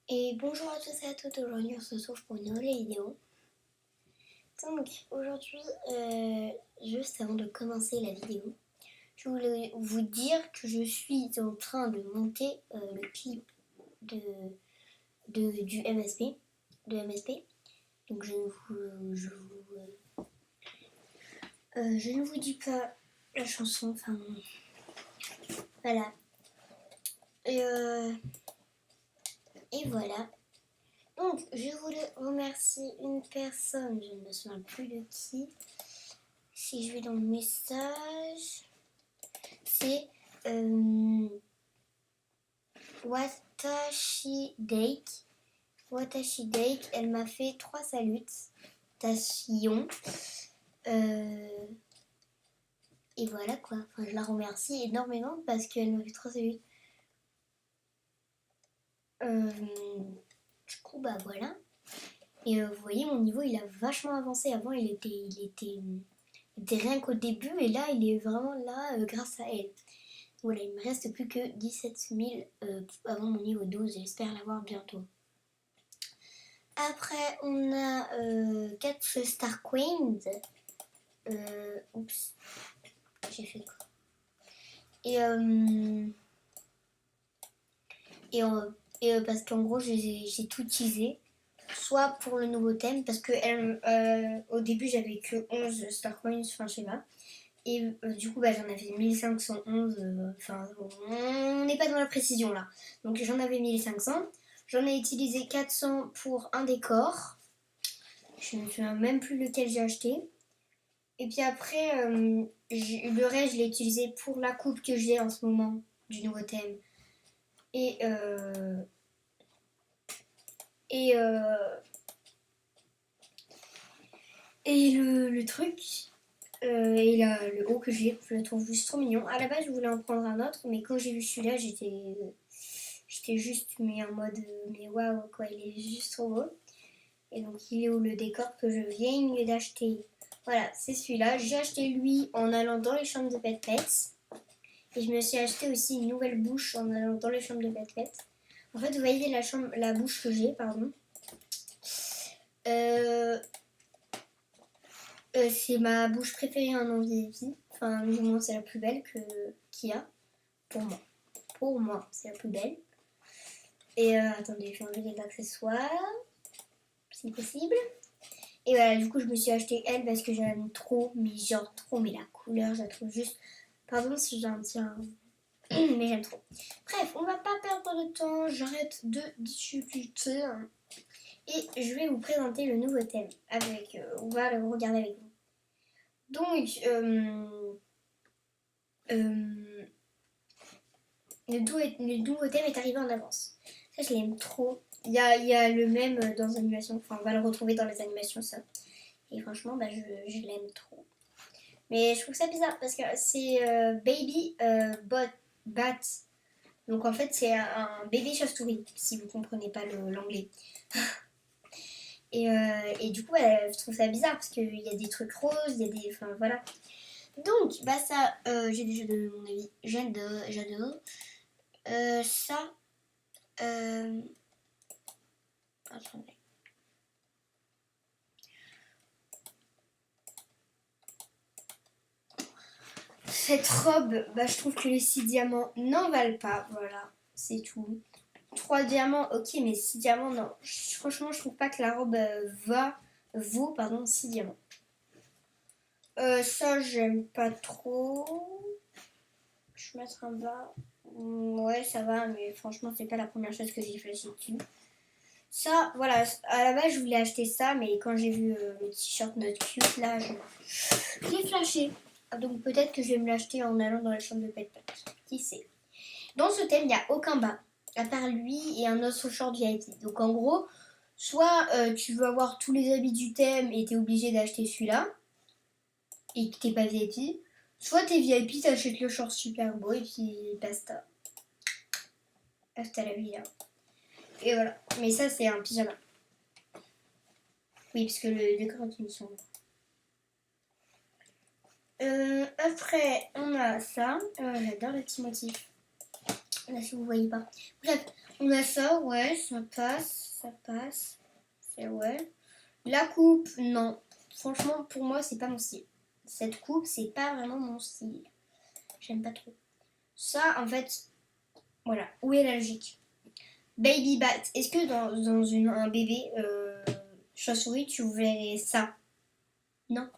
Et bonjour à tous et à toutes, aujourd'hui on se retrouve pour une nouvelle vidéo. Donc aujourd'hui, juste avant de commencer la vidéo, je voulais vous dire que je suis en train de monter le clip de, du MSP, de MSP. Donc je ne vous dis pas la chanson, enfin voilà. Et voilà. Donc, je voulais remercier une personne, je ne me souviens plus de qui. Si je vais dans le message, c'est Watashi Dake. Watashi Dake, elle m'a fait 3 salutations. Et voilà quoi. Enfin, je la remercie énormément parce qu'elle m'a fait 3 saluts. Du coup, bah voilà. Et vous voyez, mon niveau il a vachement avancé. Avant, il était rien qu'au début, et là, il est vraiment là grâce à elle. Voilà, il me reste plus que 17 000 avant mon niveau 12. J'espère l'avoir bientôt. Après, on a 4 Star Queens. Oups, j'ai fait quoi? Et parce qu'en gros, j'ai tout teasé. Soit pour le nouveau thème, parce que au début, j'avais que 11 Star Coins, enfin, je sais pas. Et du coup, bah, j'en avais 1511. Enfin, on n'est pas dans la précision là. Donc, j'en avais 1500. J'en ai utilisé 400 pour un décor. Je ne me souviens même plus lequel j'ai acheté. Et puis après, le reste, je l'ai utilisé pour la coupe que j'ai en ce moment du nouveau thème. Et, et, et le truc, et le haut que j'ai, je le trouve juste trop mignon. À la base, je voulais en prendre un autre, mais quand j'ai vu celui-là, j'étais juste mais en mode mais waouh quoi, il est juste trop beau. Et donc il est où le décor que je viens d'acheter? Voilà, c'est celui-là. J'ai acheté lui en allant dans les chambres de Pet Pets. Et je me suis acheté aussi une nouvelle bouche en allant dans les chambres de Pet Pets. En fait, vous voyez la bouche que j'ai, pardon. C'est ma bouche préférée en VIP. Enfin, du moins, c'est la plus belle qu'il y a. Pour moi. Pour moi, c'est la plus belle. Et attendez, je vais enlever les accessoires. Si possible. Et voilà, du coup, je me suis acheté elle parce que j'aime trop, mais genre trop, mais la couleur, je la trouve juste. Pardon si j'ai un petit. Mais j'aime trop. Bref, on va pas perdre de temps, j'arrête de discuter. Et je vais vous présenter le nouveau thème. On va le regarder avec vous. Donc, le nouveau thème est arrivé en avance. Ça, je l'aime trop. Il y a le même dans les animations. Enfin, on va le retrouver dans les animations, ça. Et franchement, bah, je l'aime trop. Mais je trouve ça bizarre parce que c'est Baby Bat. Donc en fait, c'est un bébé chauve-souris, si vous comprenez pas l'anglais. Et du coup, je trouve ça bizarre parce qu'il y a des trucs roses, il y a des. Enfin voilà. Donc, bah ça, j'ai déjà donné mon avis. J'adore. Ça. Attendez. Cette robe, bah, je trouve que les 6 diamants n'en valent pas. Voilà, c'est tout. 3 diamants, ok, mais 6 diamants, non. Franchement, je trouve pas que la robe vaut 6 diamants. Ça, j'aime pas trop. Je vais mettre un bas. Ouais, ça va, mais franchement, c'est pas la première chose que j'ai flashé dessus. Ça, voilà, à la base, je voulais acheter ça, mais quand j'ai vu le t-shirt Not Cute, là, j'ai flashé. Donc peut-être que je vais me l'acheter en allant dans la chambre de Pet Pet. Qui sait? Dans ce thème, il n'y a aucun bas, à part lui et un autre short VIP. Donc en gros, soit tu veux avoir tous les habits du thème et t'es obligé d'acheter celui-là, et que t'es pas VIP, soit t'es VIP, t'achètes le short super beau et puis basta. Hasta la vie là. Et voilà. Mais ça, c'est un pyjama. Oui, parce que le décor est une sombre. Après, on a ça. J'adore le petit motif. Là, si vous voyez pas. Bref, On a ça, ouais, ça passe, ça passe. C'est ouais. La coupe, non. Franchement, pour moi, c'est pas mon style. Cette coupe, c'est pas vraiment mon style. J'aime pas trop. Ça, en fait, voilà. Où est la logique? Baby Bat. Est-ce que dans un bébé chauve-souris, tu verrais ça? Non.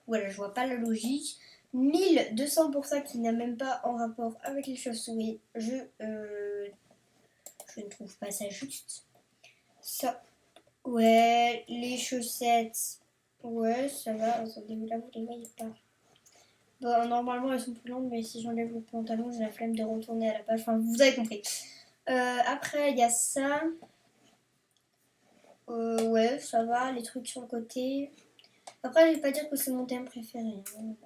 Voilà, je vois pas la logique. 1200 pour ça qui n'a même pas en rapport avec les chauves-souris. Je ne trouve pas ça juste. Ça. Ouais, les chaussettes. Ouais, ça va. Attendez, là, vous les voyez pas. Bon, normalement, elles sont plus longues, mais si j'enlève le pantalon, j'ai la flemme de retourner à la page. Enfin, vous avez compris. Après, il y a ça. Ouais, ça va. Les trucs sur le côté. Après, je vais pas dire que c'est mon thème préféré. Hein.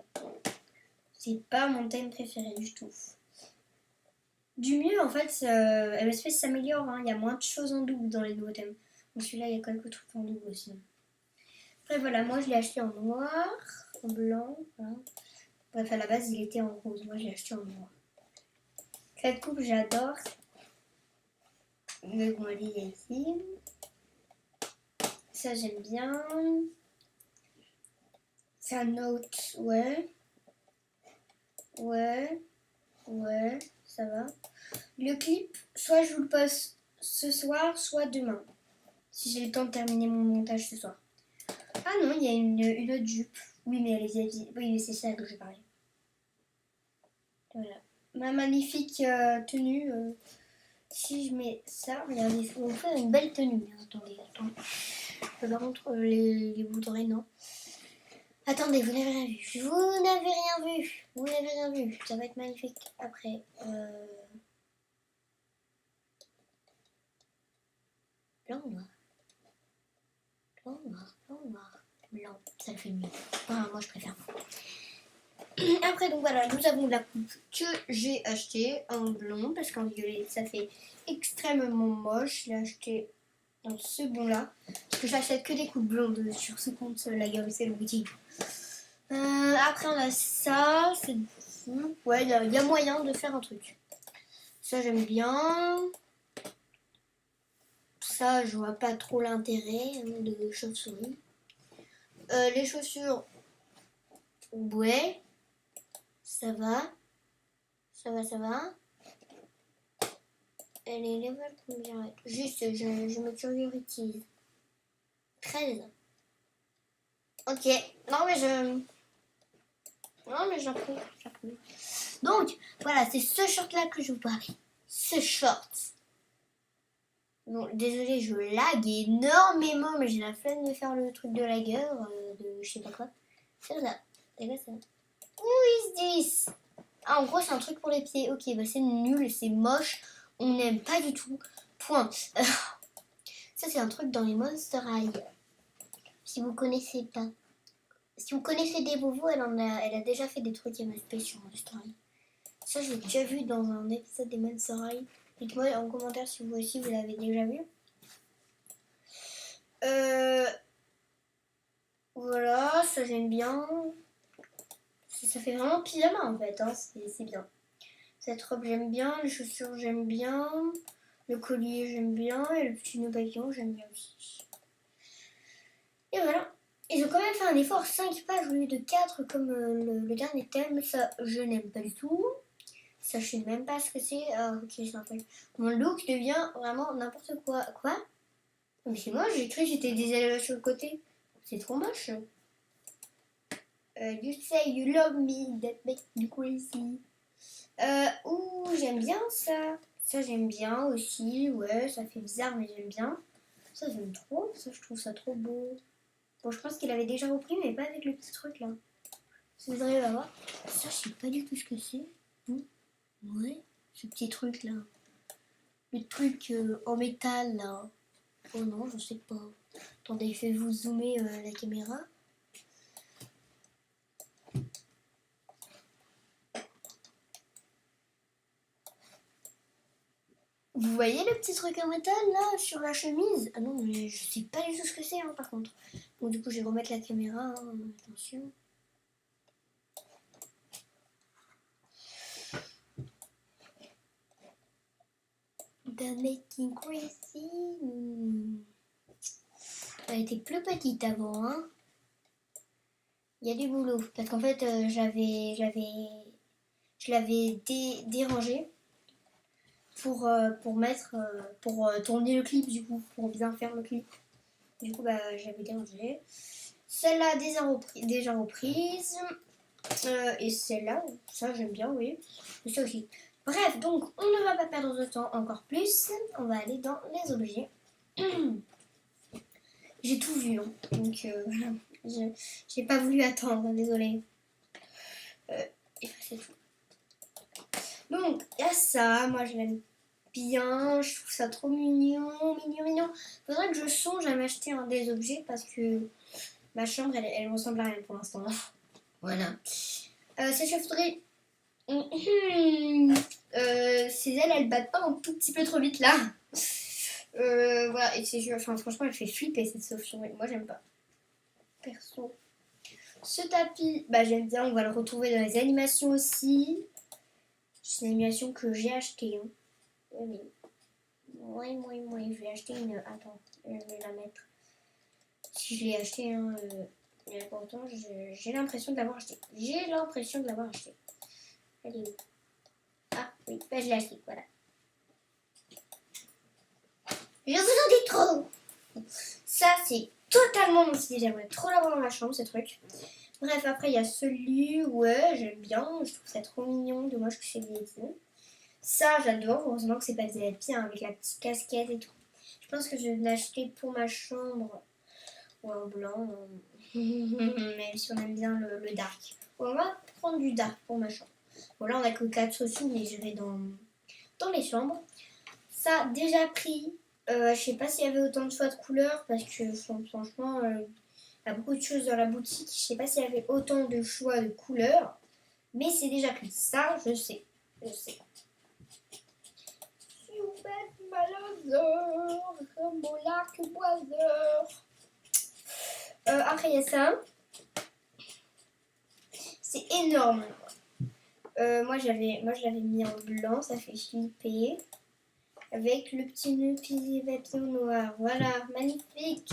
C'est pas mon thème préféré du tout. Du mieux, en fait, MSP s'améliore. Hein. Il y a moins de choses en double dans les nouveaux thèmes. Donc celui-là, il y a quelques trucs en double aussi. Après, voilà, moi, je l'ai acheté en noir, en blanc. Voilà. Bref, à la base, il était en rose. Moi, je l'ai acheté en noir. Cette coupe, j'adore. Mais bon, elle est ici. Ça, j'aime bien. C'est un note, ouais. Ouais. Ouais, ça va. Le clip, soit je vous le poste ce soir, soit demain. Si j'ai le temps de terminer mon montage ce soir. Ah non, il y a une autre jupe. Oui, mais elle est habillée. Oui, mais c'est ça que je parlais. Voilà. Ma magnifique tenue. Si je mets ça, regardez, ça va vous faire une belle tenue. Attendez. Par contre, les boudrées, non. Attendez, vous n'avez rien vu. Vous n'avez rien vu. Vous n'avez rien vu. Ça va être magnifique après. Blanc ou noir? Blanc, noir, blanc, noir. Blanc, ça le fait mieux. Enfin, moi, je préfère. Après, donc voilà, nous avons la coupe que j'ai achetée en blond parce qu'en violet, ça fait extrêmement moche. Je l'ai acheté dans ce bon-là. Parce que j'achète que des coupes blondes sur ce compte, la gueule, c'est le boutique. Après, on a ça. C'est fou. Ouais, il y a moyen de faire un truc. Ça, j'aime bien. Ça, je vois pas trop l'intérêt de chauve-souris. Les chaussures, ouais. Ça va. Ça va. Elle est level combien? Juste, je me curiorise. 13. Ok. Non, mais j'approuve. Donc, voilà, c'est ce short-là que je vous parlais. Ce short. Bon, désolée, je lag énormément, mais j'ai la flemme de faire le truc de lagueur, de je sais pas quoi. C'est ça. C'est quoi ça? Who is this? Ah, en gros, c'est un truc pour les pieds. Ok, bah c'est nul, c'est moche. On n'aime pas du tout. Point. Ça, c'est un truc dans les Monster High. Si vous connaissez pas. Si vous connaissez des Vovo, elle a déjà fait des trucs MSP sur Monster High. Ça, je l'ai déjà vu dans un épisode des Monster High. Dites-moi en commentaire si vous aussi vous l'avez déjà vu. Voilà, ça j'aime bien. Ça fait vraiment pyjama en fait, hein. C'est bien. Cette robe j'aime bien, les chaussures j'aime bien, le collier j'aime bien et le petit nœud papillon j'aime bien aussi. Et voilà. Ils ont quand même fait un effort, 5 pages au lieu de 4 comme le dernier thème. Ça, je n'aime pas du tout. Ça, je sais même pas ce que c'est. Ah, ok, c'est un peu. Mon look devient vraiment n'importe quoi. Quoi? Mais c'est moi, j'ai cru que j'étais des élèves sur le côté. C'est trop moche. You say you love me, that makes me crazy. Ouh, j'aime bien ça. Ça, j'aime bien aussi. Ouais, ça fait bizarre, mais j'aime bien. Ça, j'aime trop. Ça, je trouve ça trop beau. Bon, je pense qu'il avait déjà repris, mais pas avec le petit truc là. Si vous arrivez à voir. Ça, je sais pas du tout ce que c'est. Ouais, ce petit truc là. Le truc en métal là. Oh non, je sais pas. Attendez, je vais vous zoomer la caméra. Vous voyez le petit truc en métal là sur la chemise? Ah non, mais je sais pas du tout ce que c'est hein, par contre. Bon, du coup, je vais remettre la caméra. Hein. Attention. The Making Crazy. Elle était plus petite avant, hein. Il y a du boulot. Parce qu'en fait, je l'avais dérangée pour tourner le clip, du coup, pour bien faire le clip. Du coup, j'avais dérangé. Celle-là, déjà reprise. Et celle-là, ça j'aime bien, oui. Et ça aussi. Bref, donc on ne va pas perdre de temps encore plus. On va aller dans les objets. J'ai tout vu, hein. Donc voilà. J'ai pas voulu attendre, désolée. Et c'est tout. Donc, il y a ça. Moi, je l'aime bien. Je trouve ça trop mignon. Mignon. Faudrait que je songe à m'acheter un des objets parce que ma chambre, elle ressemble à rien pour l'instant. Voilà. Sa chaufferie. Ses ailes, elles battent pas un tout petit peu trop vite là. Voilà, et franchement, elle fait flipper cette chaufferie. Moi, j'aime pas. Perso. Ce tapis, j'aime bien. On va le retrouver dans les animations aussi. C'est une animation que j'ai achetée. Hein. Oui. Je vais acheter une. Attends, je vais la mettre. Si je l'ai acheté, hein, il y a pas longtemps, j'ai l'impression de l'avoir acheté. Elle est où? Ah oui, je l'ai acheté, voilà. Je vous en dis trop. Ça, c'est totalement mon style. J'aimerais trop l'avoir dans ma chambre, ce truc. Bref, après, il y a celui, ouais, j'aime bien. Je trouve ça trop mignon. Dommage que c'est des épines. Ça, j'adore. Heureusement que c'est pas des épines, avec la petite casquette et tout. Je pense que je vais l'acheter pour ma chambre. Ou en blanc. Même si on aime bien le dark. On va prendre du dark pour ma chambre. Bon, là, on a que 4 sous, mais je vais dans les chambres. Ça, déjà pris. Je sais pas s'il y avait autant de choix de couleurs parce que franchement, il y a beaucoup de choses dans la boutique. Je sais pas s'il y avait autant de choix de couleurs, mais c'est déjà pris. Ça, je sais. Après, il y a ça. C'est énorme. Moi, je l'avais mis en blanc, ça fait flipper. Avec le petit nœud papillon noir. Voilà, magnifique.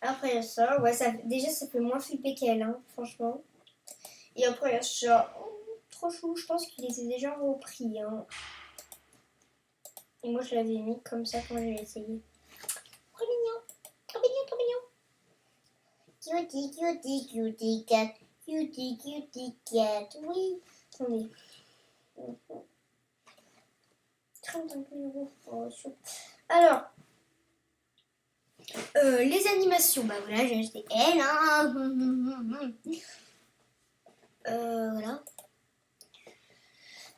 Après, il y a ça. Ouais, déjà, ça fait moins flipper qu'elle, hein, franchement. Et après, il y a ça. Oh, trop chou. Je pense qu'il était déjà repris. Hein. Et moi, je l'avais mis comme ça quand j'ai essayé. Trop mignon. Trop mignon, trop mignon. Cutie cat. Cutie cat. Oui. Attendez. 35 €. Alors, les animations, voilà, j'ai acheté elle. Hein. Voilà.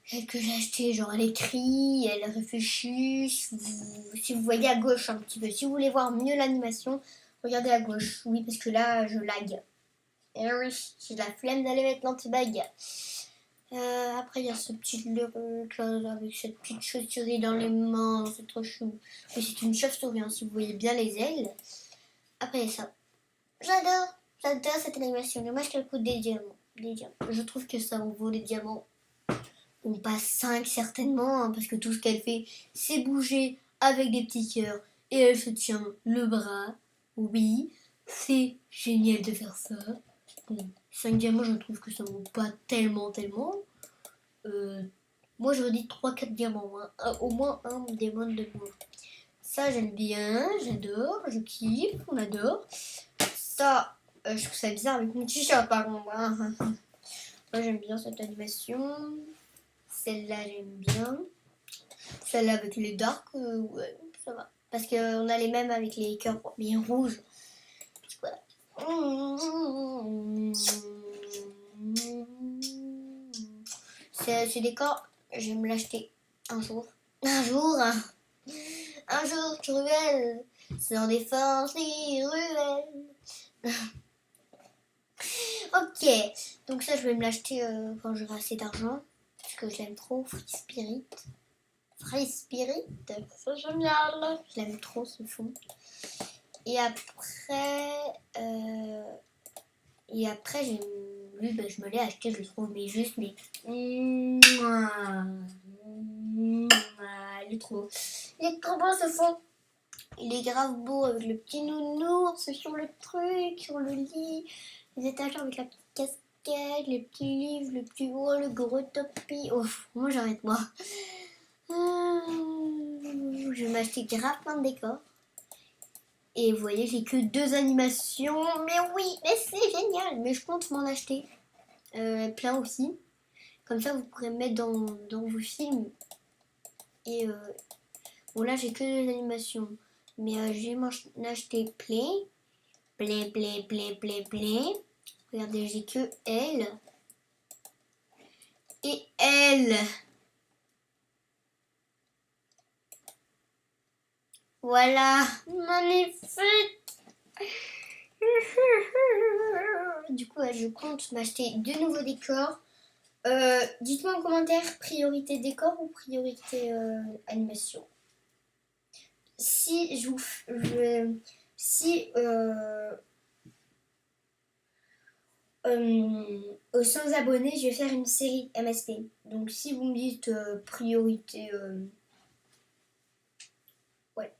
Celle que j'ai acheté, genre elle écrit, elle réfléchit. Si vous voyez à gauche un petit peu, si vous voulez voir mieux l'animation, regardez à gauche. Oui, parce que là, je lag. Et oui, j'ai la flemme d'aller mettre l'anti-bag. Après, il y a ce petit avec cette petite chauve-souris dans les mains. C'est trop chou. Oui, c'est une chauve-souris, hein, si vous voyez bien les ailes. Après, il y a ça. J'adore cette animation. Dommage qu'elle coûte des diamants. Je trouve que ça en vaut des diamants. On passe 5 certainement, hein, parce que tout ce qu'elle fait, c'est bouger avec des petits cœurs. Et elle se tient le bras. Oui, c'est génial de faire ça. Bon, 5 diamants, je trouve que ça vaut pas tellement. Moi, je dis 3-4 diamants. Hein. Au moins un diamant de moins. Ça, j'aime bien, j'adore, je kiffe, on adore. Ça, je trouve ça bizarre avec mon t-shirt, par contre. Hein. Moi, j'aime bien cette animation. Celle-là, j'aime bien. Celle-là avec les darks, ouais, ça va. Parce qu'on a les mêmes avec les cœurs bien rouges. Voilà. Ce décor, je vais me l'acheter un jour. Un jour, cruel, sur des forces ruelles. Ok, donc ça, je vais me l'acheter quand j'aurai assez d'argent. Parce que je l'aime trop, Free Spirit. C'est génial. Je l'aime trop, ce fond. Et après, je me l'ai acheté, je le trouve, mais juste, mais... Il est trop beau. Il est trop beau ce fond. Il est grave beau avec le petit nounours sur le truc, sur le lit. Les étagères avec la petite casquette, les petits livres, le petit haut, le gros topi. Oh, moi j'arrête moi. Je vais m'acheter grave plein de décors. Et vous voyez, j'ai que 2 animations. Mais oui, mais c'est génial. Mais je compte m'en acheter plein aussi. Comme ça, vous pourrez mettre dans vos films. Et bon, là, j'ai que 2 animations. Mais je vais m'en acheter plein. Plein. Regardez, j'ai que elle. Et elle. Voilà. Magnifique. Du coup, je compte m'acheter 2 nouveaux décors. Dites-moi en commentaire, priorité décor ou priorité animation. Si aux 100 abonnés, je vais faire une série MSP. Donc si vous me dites priorité, ouais,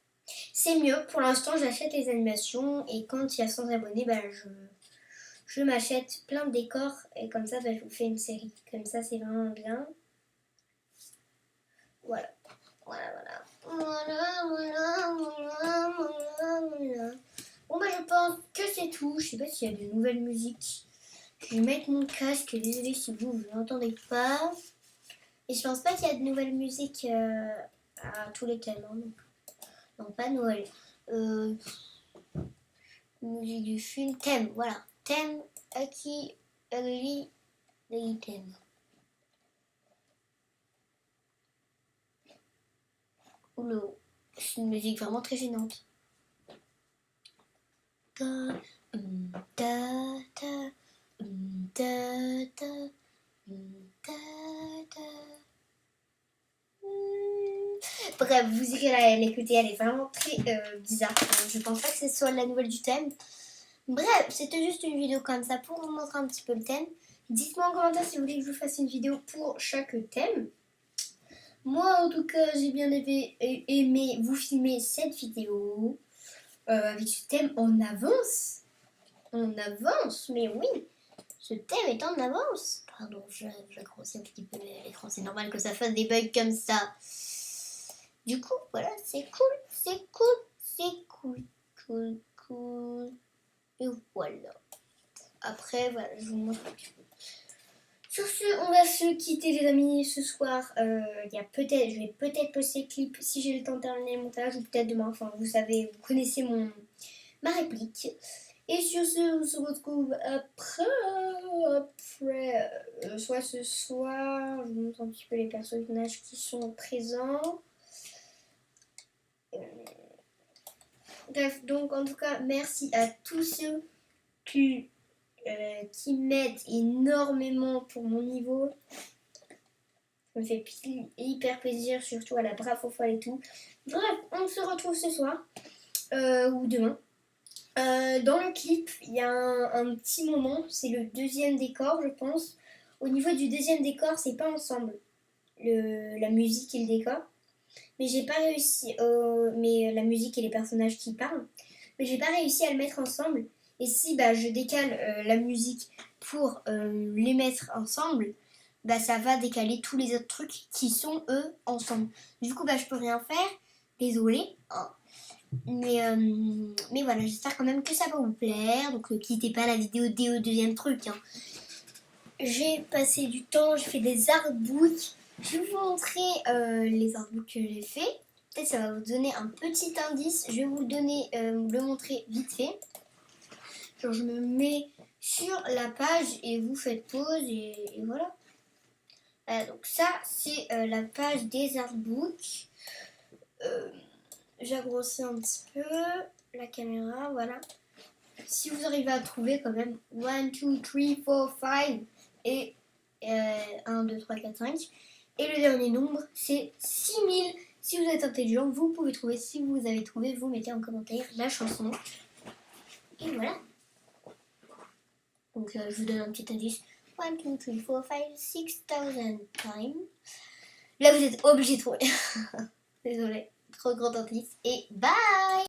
c'est mieux. Pour l'instant, j'achète les animations et quand il y a 100 abonnés, bah, je m'achète plein de décors et comme ça, bah, je vous fais une série. Comme ça, c'est vraiment bien. Voilà. Bon bah je pense que c'est tout. Je sais pas s'il y a de nouvelles musiques. Je vais mettre mon casque. Désolée si vous ne l'entendez pas. Et je pense pas qu'il y a de nouvelles musiques à tous les thèmes. Hein, donc. Non, pas Noël. Musique du film. Thème, voilà. Thème, Aki, Ugly, les thèmes. Oula, c'est une musique vraiment très gênante. Bref, vous irez l'écouter, elle est vraiment très bizarre. Je pense pas que ce soit la nouvelle du thème. Bref, c'était juste une vidéo comme ça pour vous montrer un petit peu le thème. Dites-moi en commentaire si vous voulez que je vous fasse une vidéo pour chaque thème. Moi, en tout cas, j'ai bien aimé vous filmer cette vidéo avec ce thème en avance. En avance, mais oui, ce thème est en avance. Pardon, je grossis un petit peu l'écran, c'est normal que ça fasse des bugs comme ça. Du coup, voilà, c'est cool. Et voilà. Après, voilà, je vous montre un petit peu. Sur ce, on va se quitter les amis ce soir. Je vais peut-être poster le clip si j'ai le temps de terminer le montage ou peut-être demain. Enfin, vous savez, vous connaissez ma réplique. Et sur ce, on se retrouve après soit ce soir, je vous montre un petit peu les personnages qui sont présents. Bref, donc en tout cas, merci à tous ceux qui m'aident énormément pour mon niveau. Ça me fait hyper plaisir, surtout à la Bravo Folle et tout. Bref, on se retrouve ce soir ou demain. Dans le clip, il y a un petit moment, c'est le 2e décor, je pense. Au niveau du 2e décor, c'est pas ensemble, la musique et le décor. Mais j'ai pas réussi, mais la musique et les personnages qui parlent. Mais j'ai pas réussi à le mettre ensemble. Et si bah, je décale la musique pour les mettre ensemble, bah, ça va décaler tous les autres trucs qui sont eux ensemble. Du coup, bah, je peux rien faire. Désolée. Hein. Mais voilà, j'espère quand même que ça va vous plaire. Donc ne quittez pas la vidéo dès au 2e truc. Hein. J'ai passé du temps, j'ai fait des artbooks. Je vais vous montrer les artbooks que j'ai fait. Peut-être ça va vous donner un petit indice. Je vais vous le montrer vite fait. Genre je me mets sur la page et vous faites pause et voilà. Donc ça c'est la page des artbooks. J'agrossis un petit peu la caméra, voilà. Si vous arrivez à trouver quand même 1, 2, 3, 4, 5 et 1, 2, 3, 4, 5. Et le dernier nombre, c'est 6000. Si vous êtes intelligent, vous pouvez trouver. Si vous avez trouvé, vous mettez en commentaire la chanson. Et voilà. Donc je vous donne un petit indice. 1, 2, 3, 4, 5, 6000 times. Là, vous êtes obligé de trouver. Désolée. Trop grand indice. Et bye!